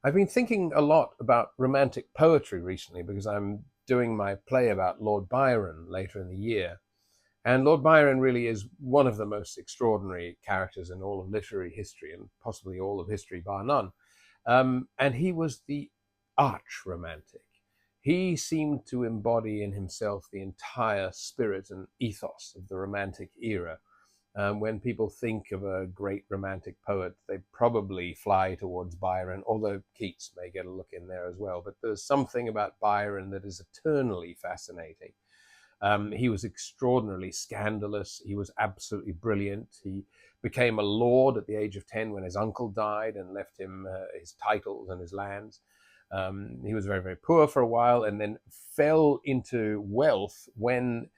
I've been thinking a lot about romantic poetry recently because I'm doing my play about Lord Byron later in the year. And Lord Byron really is one of the most extraordinary characters in all of literary history and possibly all of history bar none. And he was the arch romantic. He seemed to embody in himself the entire spirit and ethos of the romantic era. When people think of a great romantic poet, they probably fly towards Byron, although Keats may get a look in there as well. But there's something about Byron that is eternally fascinating. He was extraordinarily scandalous. He was absolutely brilliant. He became a lord at the age of 10 when his uncle died and left him his titles and his lands. He was very, very poor for a while and then fell into wealth when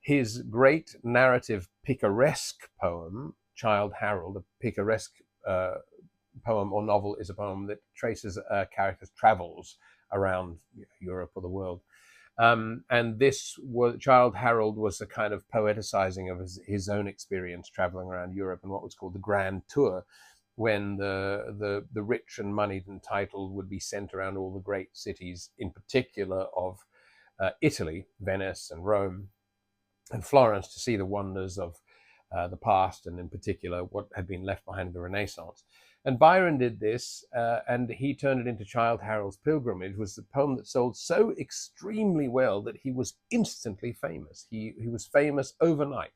his great narrative picaresque poem, Childe Harold, a picaresque poem or novel, is a poem that traces a character's travels around Europe or the world. And this was Childe Harold was a kind of poeticizing of his own experience traveling around Europe and what was called the Grand Tour, when the rich and moneyed and titled would be sent around all the great cities, in particular of Italy, Venice and Rome and Florence, to see the wonders of the past, and in particular what had been left behind in the Renaissance. And Byron did this, and he turned it into Childe Harold's Pilgrimage, was the poem that sold so extremely well that he was instantly famous. He was famous overnight.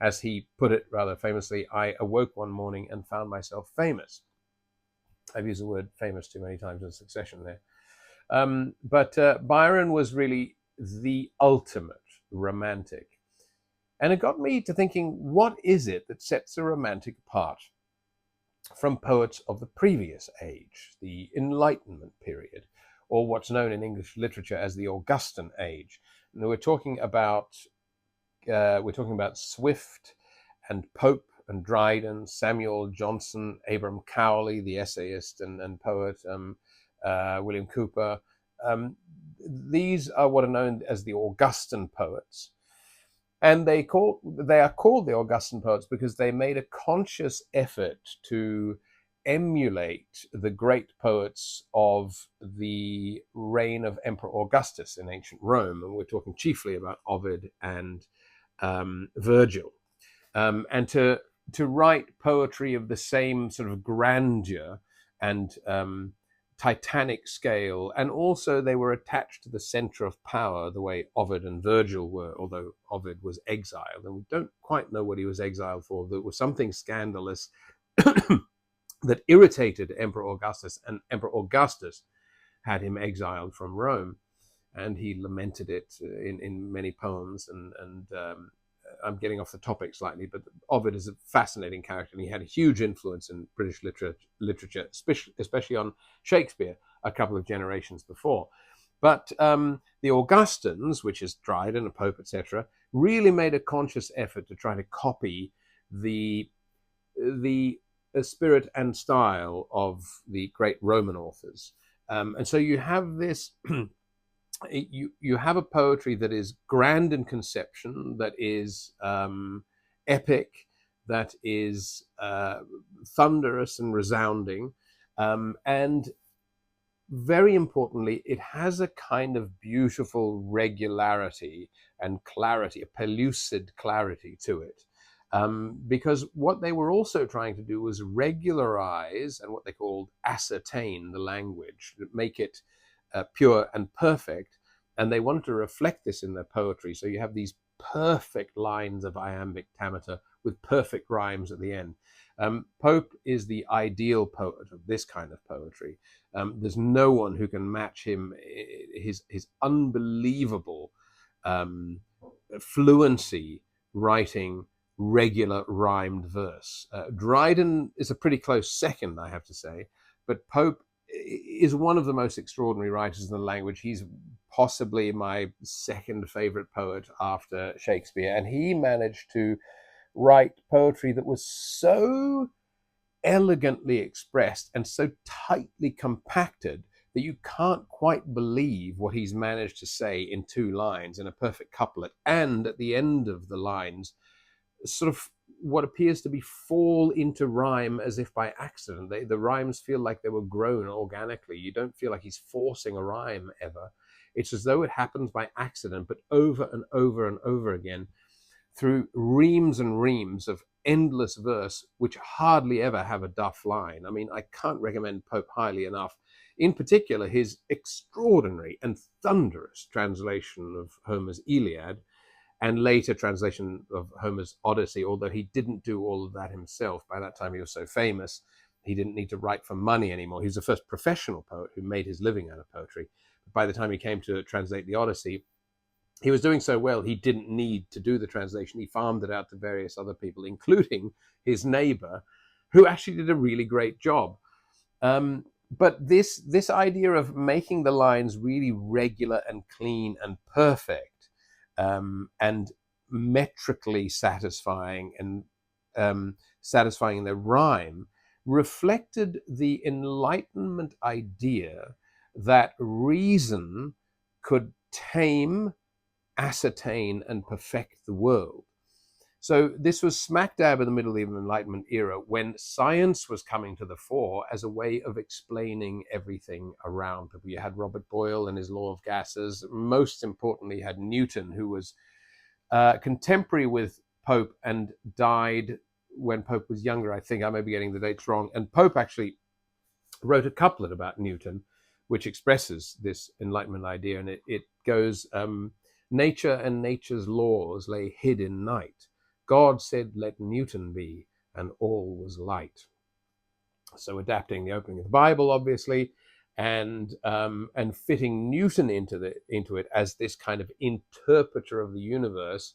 As he put it rather famously, I awoke one morning and found myself famous. I've used the word famous too many times in succession there. But Byron was really the ultimate romantic. And it got me to thinking, what is it that sets a romantic apart from poets of the previous age, the Enlightenment period, or what's known in English literature as the Augustan age? And we're talking about Swift and Pope and Dryden, Samuel Johnson, Abram Cowley, the essayist and poet, William Cooper. These are what are known as the Augustan poets. And they are called the Augustan poets because they made a conscious effort to emulate the great poets of the reign of Emperor Augustus in ancient Rome. And we're talking chiefly about Ovid and Virgil. And to write poetry of the same sort of grandeur and titanic scale, and also they were attached to the center of power the way Ovid and Virgil were, although Ovid was exiled, and we don't quite know what he was exiled for. There was something scandalous that irritated Emperor Augustus, and Emperor Augustus had him exiled from Rome, and he lamented it in many poems. And I'm getting off the topic slightly, but Ovid is a fascinating character, and he had a huge influence in British literature, especially on Shakespeare a couple of generations before. But the Augustans, which is Dryden, a Pope, etc., really made a conscious effort to try to copy the spirit and style of the great Roman authors. And so you have this you have a poetry that is grand in conception, that is epic, that is thunderous and resounding, and very importantly, it has a kind of beautiful regularity and clarity, a pellucid clarity to it. Because what they were also trying to do was regularize and what they called ascertain the language, make it pure and perfect. And they wanted to reflect this in their poetry. So you have these perfect lines of iambic pentameter with perfect rhymes at the end. Pope is the ideal poet of this kind of poetry. There's no one who can match him, his unbelievable fluency writing regular rhymed verse. Dryden is a pretty close second, I have to say, but Pope is one of the most extraordinary writers in the language. He's possibly my second favorite poet after Shakespeare, and he managed to write poetry that was so elegantly expressed and so tightly compacted that you can't quite believe what he's managed to say in two lines in a perfect couplet, and at the end of the lines sort of what appears to be fall into rhyme as if by accident. The rhymes feel like they were grown organically. You don't feel like he's forcing a rhyme ever. It's as though it happens by accident, but over and over and over again through reams and reams of endless verse, which hardly ever have a duff line. I mean, I can't recommend Pope highly enough. In particular, his extraordinary and thunderous translation of Homer's Iliad, and later translation of Homer's Odyssey, although he didn't do all of that himself. By that time, he was so famous, he didn't need to write for money anymore. He was the first professional poet who made his living out of poetry. By the time he came to translate the Odyssey, he was doing so well, he didn't need to do the translation. He farmed it out to various other people, including his neighbor, who actually did a really great job. But this idea of making the lines really regular and clean and perfect, and metrically satisfying and satisfying in their rhyme, reflected the Enlightenment idea that reason could tame, ascertain, and perfect the world. So this was smack dab in the middle of the Enlightenment era, when science was coming to the fore as a way of explaining everything around people. You had Robert Boyle and his law of gases. Most importantly, you had Newton, who was contemporary with Pope and died when Pope was younger. I think I may be getting the dates wrong. And Pope actually wrote a couplet about Newton, which expresses this Enlightenment idea. And it goes, nature and nature's laws lay hid in night. God said, let Newton be, and all was light. So adapting the opening of the Bible, obviously, and fitting Newton into it as this kind of interpreter of the universe.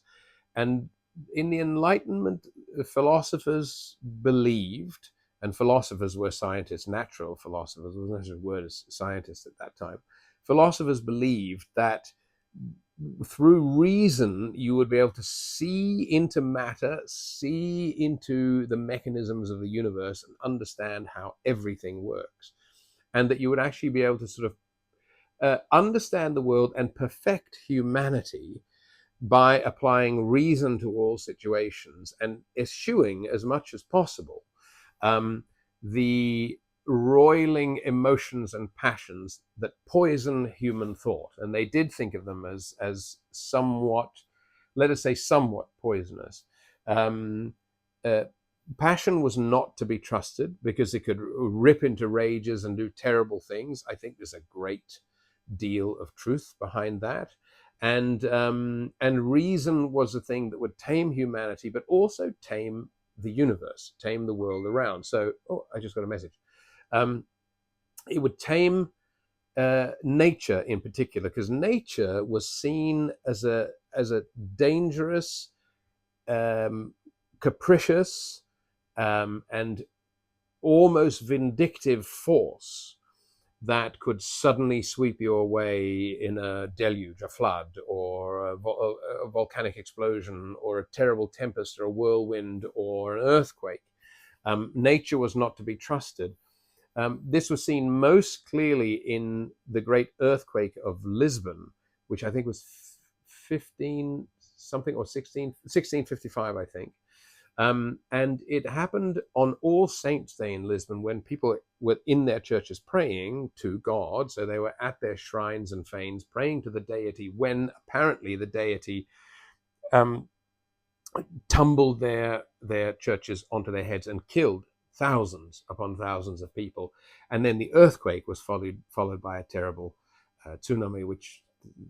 And in the Enlightenment, philosophers believed, and philosophers were scientists, natural philosophers, there wasn't such a word as scientists at that time. Philosophers believed that through reason, you would be able to see into matter, see into the mechanisms of the universe, and understand how everything works. And that you would actually be able to sort of understand the world and perfect humanity by applying reason to all situations and eschewing as much as possible the roiling emotions and passions that poison human thought. And they did think of them as somewhat, let us say, somewhat poisonous. Passion was not to be trusted because it could rip into rages and do terrible things. I think there's a great deal of truth behind that. And reason was a thing that would tame humanity, but also tame the universe, tame the world around. So, I just got a message. It would tame nature in particular, because nature was seen as a dangerous, capricious, and almost vindictive force that could suddenly sweep you away in a deluge, a flood, or a volcanic explosion, or a terrible tempest, or a whirlwind, or an earthquake. Nature was not to be trusted. This was seen most clearly in the great earthquake of Lisbon, which I think was 15 something or 1655, I think. And it happened on All Saints' Day in Lisbon, when people were in their churches praying to God. So they were at their shrines and fanes praying to the deity, when apparently the deity tumbled their churches onto their heads and killed thousands upon thousands of people. And then the earthquake was followed by a terrible tsunami, which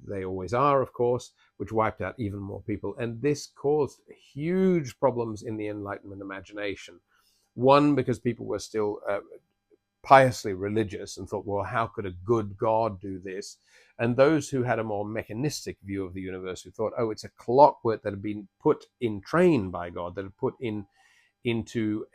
they always are, of course, which wiped out even more people. And this caused huge problems in the Enlightenment imagination. One, because people were still piously religious and thought, well, how could a good God do this? And those who had a more mechanistic view of the universe, who thought, oh, it's a clockwork that had been put in train by God, that had put into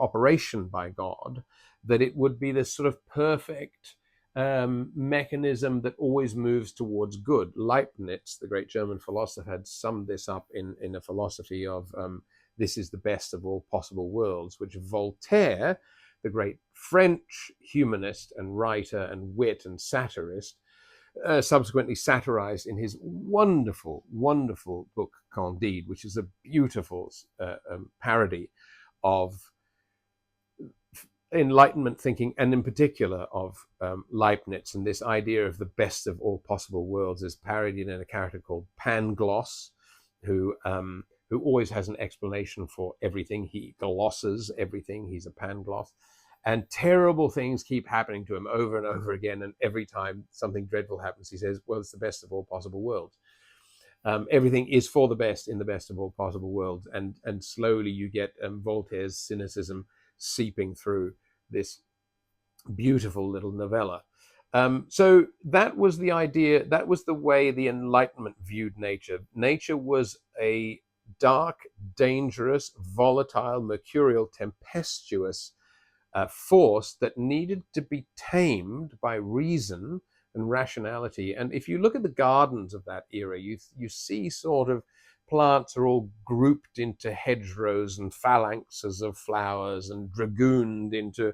operation by God, that it would be this sort of perfect mechanism that always moves towards good. Leibniz, the great German philosopher, had summed this up in a philosophy of this is the best of all possible worlds, which Voltaire, the great French humanist and writer and wit and satirist, subsequently satirized in his wonderful, wonderful book Candide, which is a beautiful parody of Enlightenment thinking, and in particular of Leibniz, and this idea of the best of all possible worlds is parodied in a character called Pangloss, who always has an explanation for everything. He glosses everything. He's a Pangloss. And terrible things keep happening to him over and over again. And every time something dreadful happens, he says, well, it's the best of all possible worlds. Everything is for the best in the best of all possible worlds. And slowly you get Voltaire's cynicism seeping through this beautiful little novella. So that was the idea, that was the way the Enlightenment viewed nature. Nature was a dark, dangerous, volatile, mercurial, tempestuous force that needed to be tamed by reason and rationality. And if you look at the gardens of that era, you see sort of plants are all grouped into hedgerows and phalanxes of flowers and dragooned into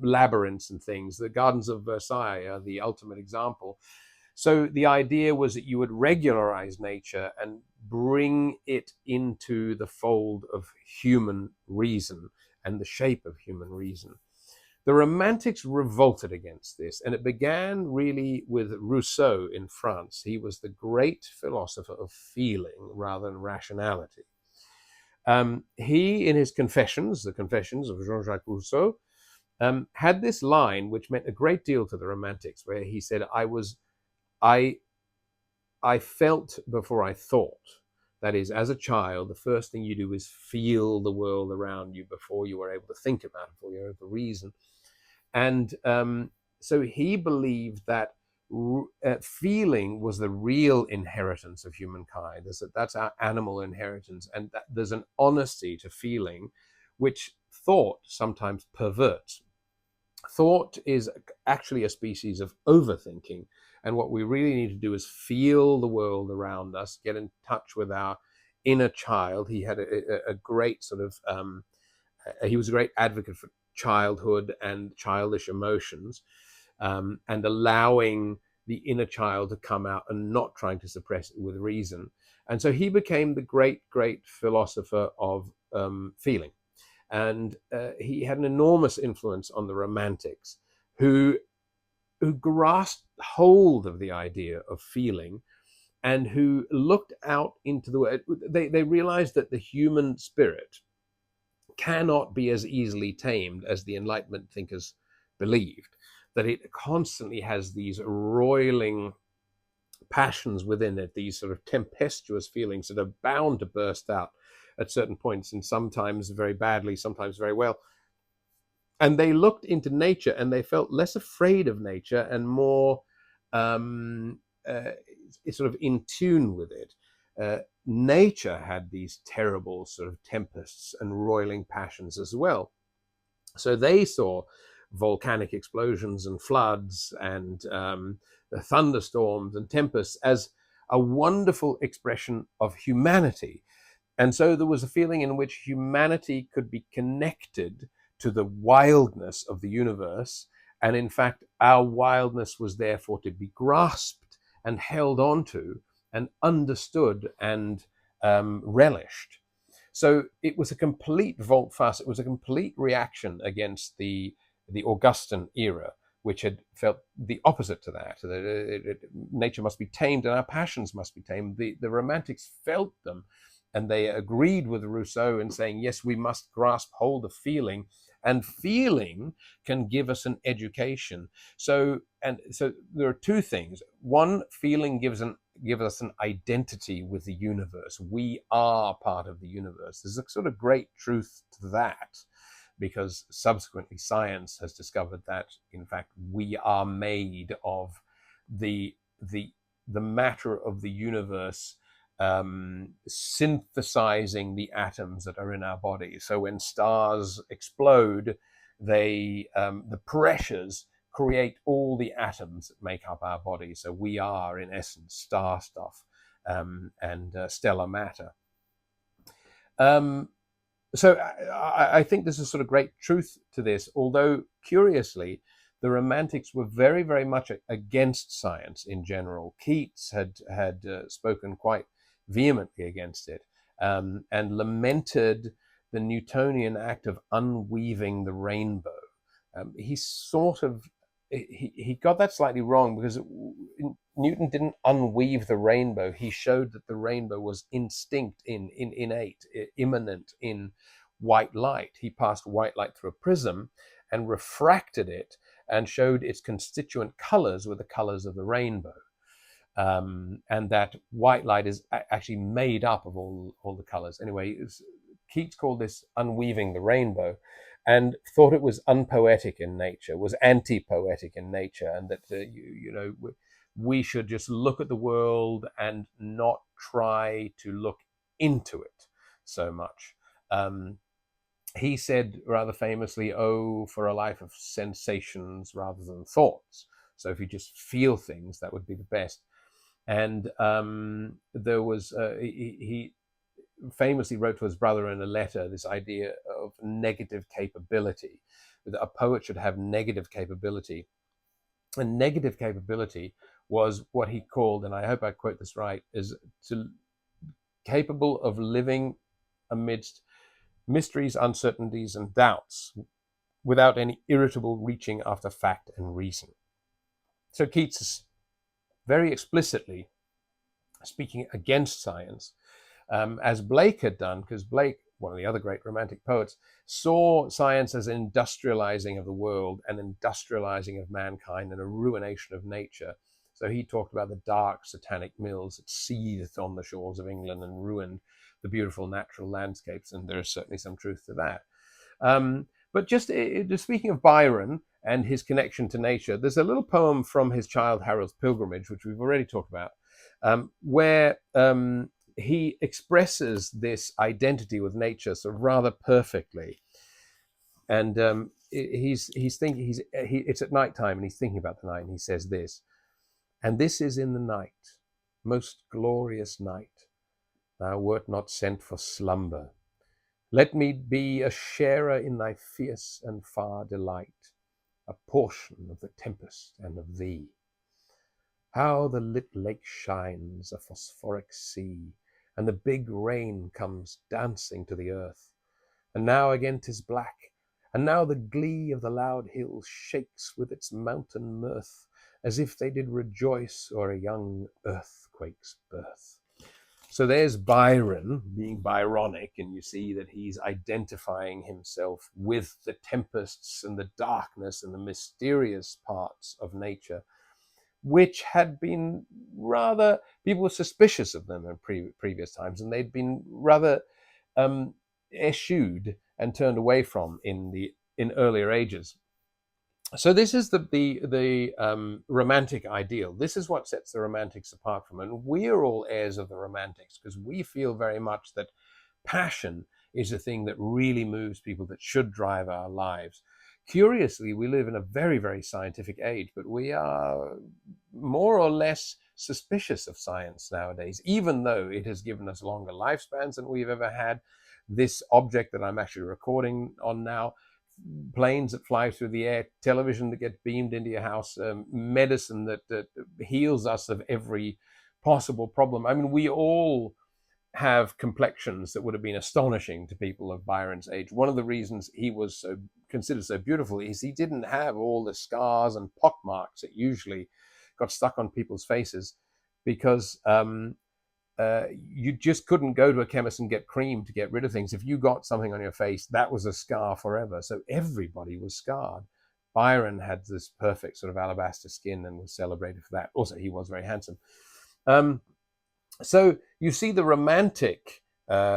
labyrinths and things. The gardens of Versailles are the ultimate example. So the idea was that you would regularize nature and bring it into the fold of human reason and the shape of human reason. The Romantics revolted against this, and it began really with Rousseau in France. He was the great philosopher of feeling rather than rationality. He, in his Confessions, the Confessions of Jean-Jacques Rousseau, had this line which meant a great deal to the Romantics, where he said, I felt before I thought. That is, as a child, the first thing you do is feel the world around you before you are able to think about it, before you're able to reason. And so he believed that feeling was the real inheritance of humankind. That's our animal inheritance, and that there's an honesty to feeling, which thought sometimes perverts. Thought is actually a species of overthinking. And what we really need to do is feel the world around us, get in touch with our inner child. He had a great sort of, he was a great advocate for childhood and childish emotions, and allowing the inner child to come out and not trying to suppress it with reason. And so he became the great, great philosopher of feeling. And he had an enormous influence on the Romantics, who grasped hold of the idea of feeling and who looked out into the world. They realized that the human spirit cannot be as easily tamed as the Enlightenment thinkers believed, that it constantly has these roiling passions within it, these sort of tempestuous feelings that are bound to burst out at certain points, and sometimes very badly, sometimes very well. And they looked into nature and they felt less afraid of nature and more sort of in tune with it. Nature had these terrible sort of tempests and roiling passions as well. So they saw volcanic explosions and floods and thunderstorms and tempests as a wonderful expression of humanity. And so there was a feeling in which humanity could be connected to the wildness of the universe. And in fact, our wildness was therefore to be grasped and held onto and understood and relished. So it was a complete volte-face. It was a complete reaction against the Augustan era, which had felt the opposite to that. Nature must be tamed and our passions must be tamed. The Romantics felt them, and they agreed with Rousseau in saying, yes, we must grasp hold of feeling, and feeling can give us an education. So there are two things. One, feeling gives us an identity with the universe. We are part of the universe. There's a sort of great truth to that, because subsequently science has discovered that, in fact, we are made of the matter of the universe, synthesizing the atoms that are in our body. So when stars explode, the pressures create all the atoms that make up our body. So we are, in essence, star stuff and stellar matter. So I think there's a sort of great truth to this, although curiously, the Romantics were very, very much against science in general. Keats had spoken quite vehemently against it, and lamented the Newtonian act of unweaving the rainbow. He sort of he got that slightly wrong, because Newton didn't unweave the rainbow. He showed that the rainbow was instinct, innate, immanent in white light. He passed white light through a prism and refracted it and showed its constituent colors were the colors of the rainbow. And that white light is actually made up of all the colors. Anyway, Keats called this unweaving the rainbow, and thought it was unpoetic in nature, was anti-poetic in nature, and that we should just look at the world and not try to look into it so much. He said rather famously, "Oh, for a life of sensations rather than thoughts." So if you just feel things, that would be the best. And there was he famously wrote to his brother in a letter this idea of negative capability, that a poet should have negative capability. And negative capability was what he called, and I hope I quote this right, is capable of living amidst mysteries, uncertainties, and doubts without any irritable reaching after fact and reason. So Keats is very explicitly speaking against science, as Blake had done, because Blake, one of the other great Romantic poets, saw science as an industrializing of the world, an industrializing of mankind, and a ruination of nature. So he talked about the dark satanic mills that seethed on the shores of England and ruined the beautiful natural landscapes, and there is certainly some truth to that. But just speaking of Byron and his connection to nature, there's a little poem from his Childe Harold's Pilgrimage, which we've already talked about, where he expresses this identity with nature sort of rather perfectly. And it's at night time, and he's thinking about the night, and he says this: "And this is in the night, most glorious night. Thou wert not sent for slumber. Let me be a sharer in thy fierce and far delight, a portion of the tempest and of thee. How the lit lake shines, a phosphoric sea, and the big rain comes dancing to the earth. And now again 'tis black, and now the glee of the loud hills shakes with its mountain mirth, as if they did rejoice o'er a young earthquake's birth." So there's Byron being Byronic, and you see that he's identifying himself with the tempests and the darkness and the mysterious parts of nature, which had been rather, people were suspicious of them in previous times, and they'd been rather eschewed and turned away from in earlier ages. So this is the Romantic ideal. This is what sets the Romantics apart from it. And we're all heirs of the Romantics because we feel very much that passion is the thing that really moves people, that should drive our lives. Curiously, we live in a very, very scientific age, but we are more or less suspicious of science nowadays, even though it has given us longer lifespans than we've ever had. This object that I'm actually recording on now, planes that fly through the air, television that gets beamed into your house, medicine that heals us of every possible problem. I mean, we all have complexions that would have been astonishing to people of Byron's age. One of the reasons he was considered so beautiful is he didn't have all the scars and pockmarks that usually got stuck on people's faces, because you just couldn't go to a chemist and get cream to get rid of things. If you got something on your face, that was a scar forever. So everybody was scarred. Byron had this perfect sort of alabaster skin and was celebrated for that. Also, he was very handsome. So you see the Romantic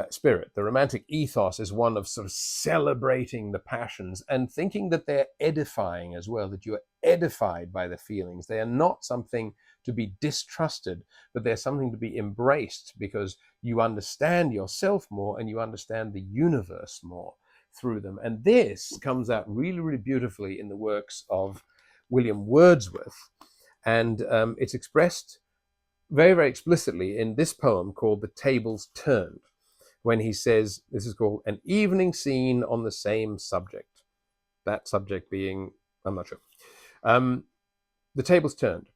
spirit, the Romantic ethos is one of sort of celebrating the passions and thinking that they're edifying as well, that you are edified by the feelings. They are not something to be distrusted, but they're something to be embraced, because you understand yourself more and you understand the universe more through them. And this comes out really, really beautifully in the works of William Wordsworth. And it's expressed very, very explicitly in this poem called "The Tables Turned," when he says, this is called "An Evening Scene on the Same Subject." That subject being, I'm not sure. The table's turned.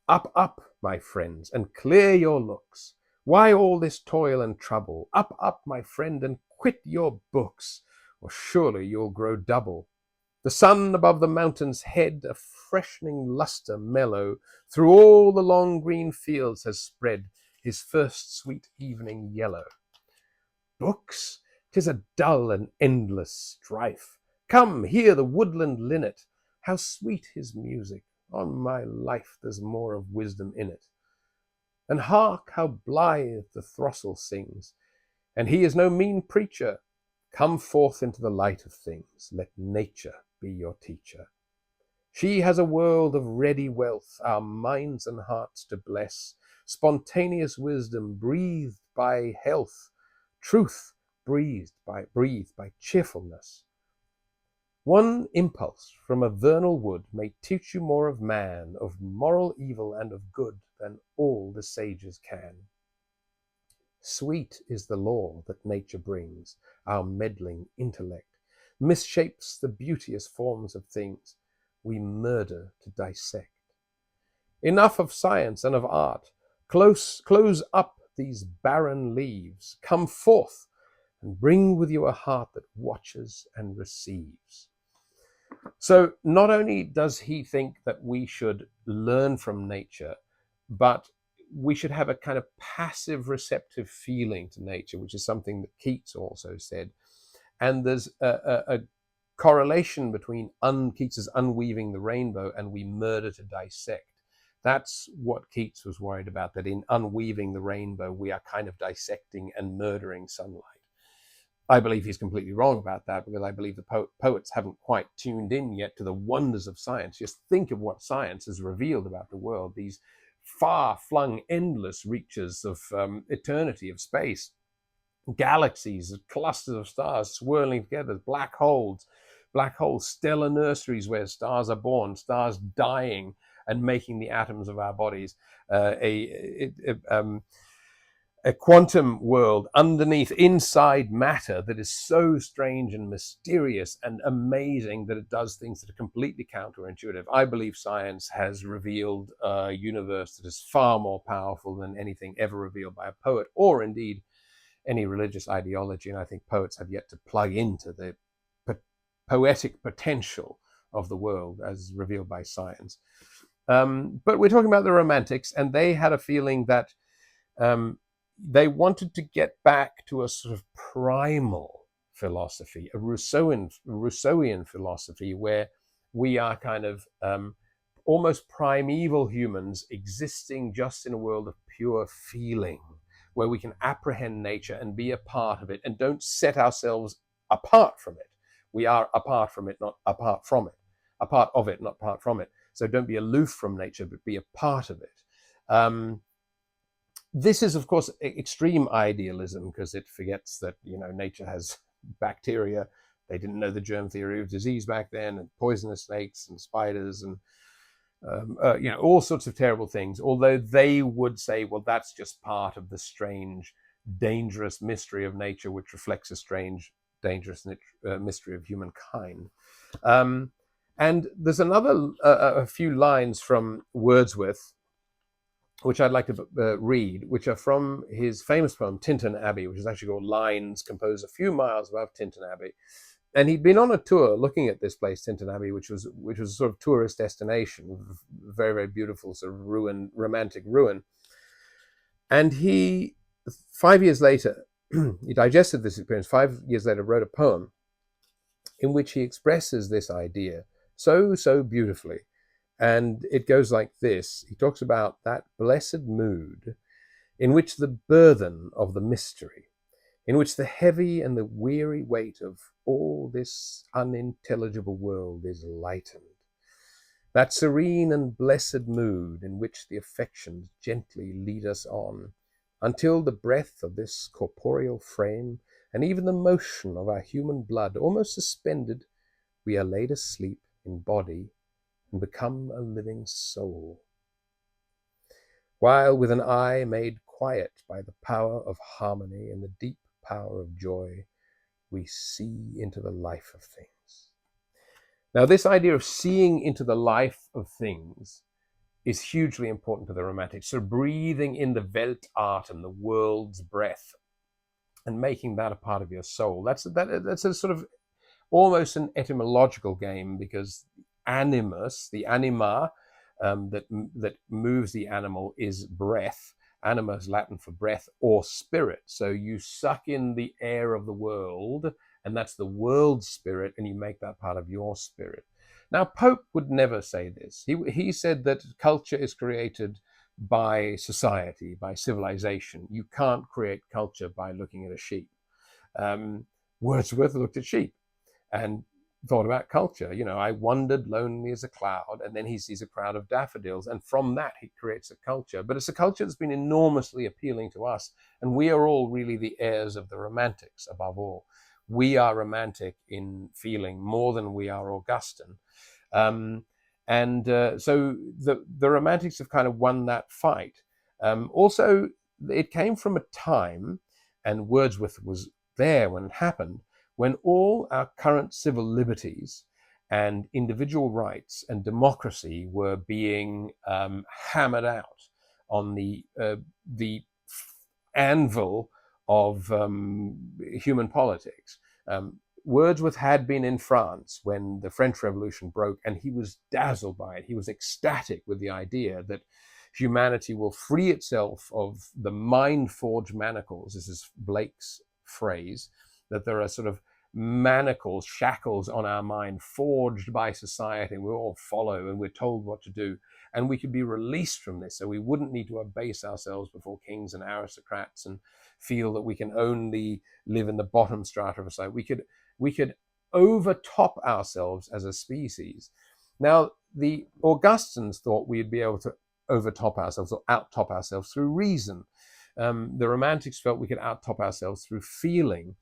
Up, up, my friends, and clear your looks. Why all this toil and trouble? Up, up, my friend, and quit your books, or surely you'll grow double. The sun above the mountain's head, a freshening lustre mellow, through all the long green fields has spread his first sweet evening yellow. Books? 'Tis a dull and endless strife. Come, hear the woodland linnet. How sweet his music! On my life, there's more of wisdom in it. And hark, how blithe the throstle sings! And he is no mean preacher. Come forth into the light of things. Let nature be your teacher. She has a world of ready wealth, our minds and hearts to bless, spontaneous wisdom breathed by health, truth breathed by cheerfulness. One impulse from a vernal wood may teach you more of man, of moral evil and of good, than all the sages can. Sweet is the law that nature brings, our meddling intellect misshapes the beauteous forms of things we murder to dissect. Enough of science and of art. Close up these barren leaves. Come forth and bring with you a heart that watches and receives. So not only does he think that we should learn from nature, but we should have a kind of passive receptive feeling to nature, which is something that Keats also said. And there's a correlation between Keats's Unweaving the Rainbow and We Murder to Dissect. That's what Keats was worried about, that in Unweaving the Rainbow, we are kind of dissecting and murdering sunlight. I believe he's completely wrong about that, because I believe the poets haven't quite tuned in yet to the wonders of science. Just think of what science has revealed about the world, these far-flung, endless reaches of eternity, of space, galaxies, clusters of stars swirling together, black holes, stellar nurseries where stars are born, stars dying and making the atoms of our bodies, a quantum world underneath, inside matter, that is so strange and mysterious and amazing that it does things that are completely counterintuitive. I believe science has revealed a universe that is far more powerful than anything ever revealed by a poet, or indeed any religious ideology. And I think poets have yet to plug into the poetic potential of the world as revealed by science. But we're talking about the Romantics, and they had a feeling that they wanted to get back to a sort of primal philosophy, a Rousseauian philosophy, where we are kind of almost primeval humans existing just in a world of pure feeling, where we can apprehend nature and be a part of it and don't set ourselves apart from it. We are apart from it, not apart from it. A part of it, not apart from it. So don't be aloof from nature, but be a part of it. This is, of course, extreme idealism, because it forgets that, nature has bacteria. They didn't know the germ theory of disease back then, and poisonous snakes and spiders and all sorts of terrible things. Although they would say, well, that's just part of the strange, dangerous mystery of nature, which reflects a strange, dangerous mystery of humankind. And there's a few lines from Wordsworth, which I'd like to read, which are from his famous poem, Tintern Abbey, which is actually called Lines Composed a Few Miles Above Tintern Abbey. And he'd been on a tour looking at this place, Tintern Abbey, which was a sort of tourist destination, very, very beautiful, sort of romantic ruin. And he, 5 years later, he digested this experience. 5 years later, wrote a poem in which he expresses this idea so beautifully. And it goes like this. He talks about that blessed mood in which the burthen of the mystery, in which the heavy and the weary weight of all this unintelligible world is lightened. That serene and blessed mood in which the affections gently lead us on, until the breath of this corporeal frame, and even the motion of our human blood almost suspended, we are laid asleep in body and become a living soul. While with an eye made quiet by the power of harmony and the deep power of joy, we see into the life of things. Now, this idea of seeing into the life of things is hugely important to the Romantics. So breathing in the Weltart and the world's breath and making that a part of your soul. That's a sort of almost an etymological game, because animus, the anima, that moves the animal, is breath. Anima is Latin for breath or spirit. So you suck in the air of the world, and that's the world spirit, and you make that part of your spirit. Now, Pope would never say this. He said that culture is created by society, by civilization. You can't create culture by looking at a sheep. Um, Wordsworth looked at sheep and thought about culture. I wandered lonely as a cloud, and then he sees a crowd of daffodils, and from that he creates a culture. But it's a culture that's been enormously appealing to us, and we are all really the heirs of the Romantics. Above all, we are romantic in feeling more than we are Augustan. So the Romantics have kind of won that fight. Also, it came from a time, and Wordsworth was there when it happened, when all our current civil liberties and individual rights and democracy were being hammered out on the anvil of human politics. Wordsworth had been in France when the French Revolution broke, and he was dazzled by it. He was ecstatic with the idea that humanity will free itself of the mind-forged manacles. This is Blake's phrase, that there are sort of manacles, shackles on our mind forged by society, and we all follow and we're told what to do. And we could be released from this, so we wouldn't need to abase ourselves before kings and aristocrats and feel that we can only live in the bottom strata of society. We could overtop ourselves as a species. Now, the Augustans thought we'd be able to overtop ourselves or outtop ourselves through reason. The Romantics felt we could outtop ourselves through feeling.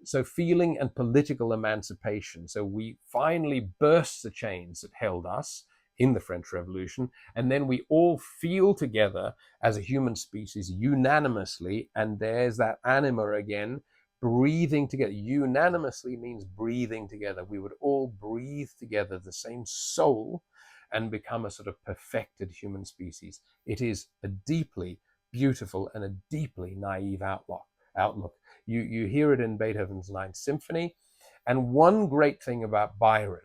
So feeling and political emancipation. So we finally burst the chains that held us in the French Revolution, and then we all feel together as a human species unanimously, and there's that anima again, breathing together. Unanimously means breathing together. We would all breathe together the same soul and become a sort of perfected human species. It is a deeply beautiful and a deeply naive outlook. You hear it in Beethoven's Ninth Symphony. And one great thing about Byron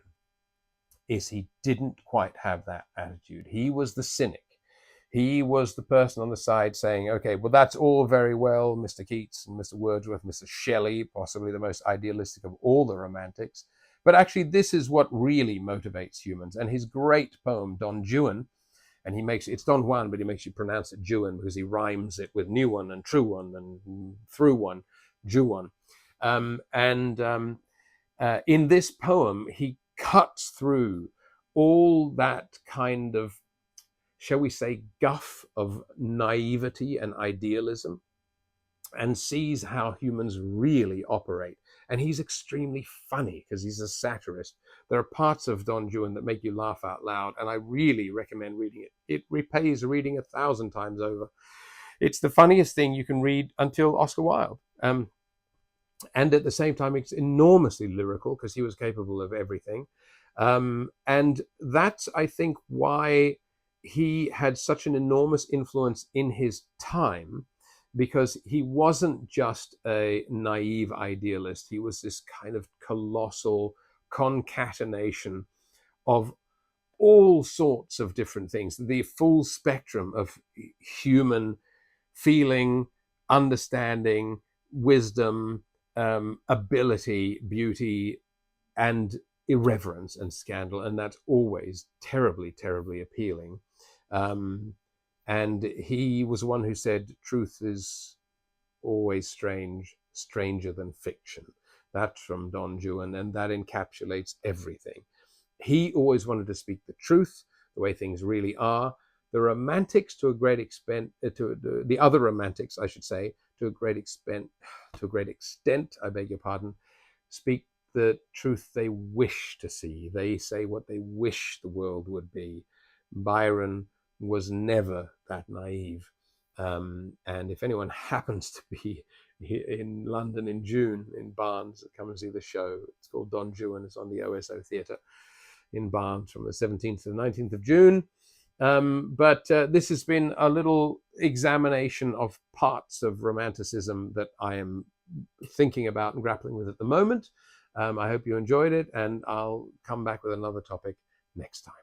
is he didn't quite have that attitude. He was the cynic. He was the person on the side saying, okay, well, that's all very well, Mr. Keats and Mr. Wordsworth, Mr. Shelley, possibly the most idealistic of all the Romantics. But actually, this is what really motivates humans. And his great poem, Don Juan, and it's Don Juan, but he makes you pronounce it Juan because he rhymes it with new one and true one and through one, Juan. In this poem, he cuts through all that kind of, shall we say, guff of naivety and idealism, and sees how humans really operate. And he's extremely funny because he's a satirist. There are parts of Don Juan that make you laugh out loud, and I really recommend reading it. It repays reading 1,000 times over. It's the funniest thing you can read until Oscar Wilde. And at the same time, it's enormously lyrical because he was capable of everything. And that's, I think, why he had such an enormous influence in his time, because he wasn't just a naive idealist. He was this kind of colossal concatenation of all sorts of different things, the full spectrum of human feeling, understanding, wisdom, ability, beauty, and irreverence and scandal. And that's always terribly, terribly appealing. And he was one who said, truth is always stranger than fiction. That's from Don Juan, and that encapsulates everything. He always wanted to speak the truth, the way things really are. The Romantics, to a great extent, the other Romantics, I should say, to a great extent, I beg your pardon, speak the truth they wish to see. They say what they wish the world would be. Byron was never that naive. And if anyone happens to be in London in June in Barnes. Come and see the show. It's called Don Juan. It's on the OSO Theatre in Barnes from the 17th to the 19th of June. But this has been a little examination of parts of Romanticism that I am thinking about and grappling with at the moment. I hope you enjoyed it, and I'll come back with another topic next time.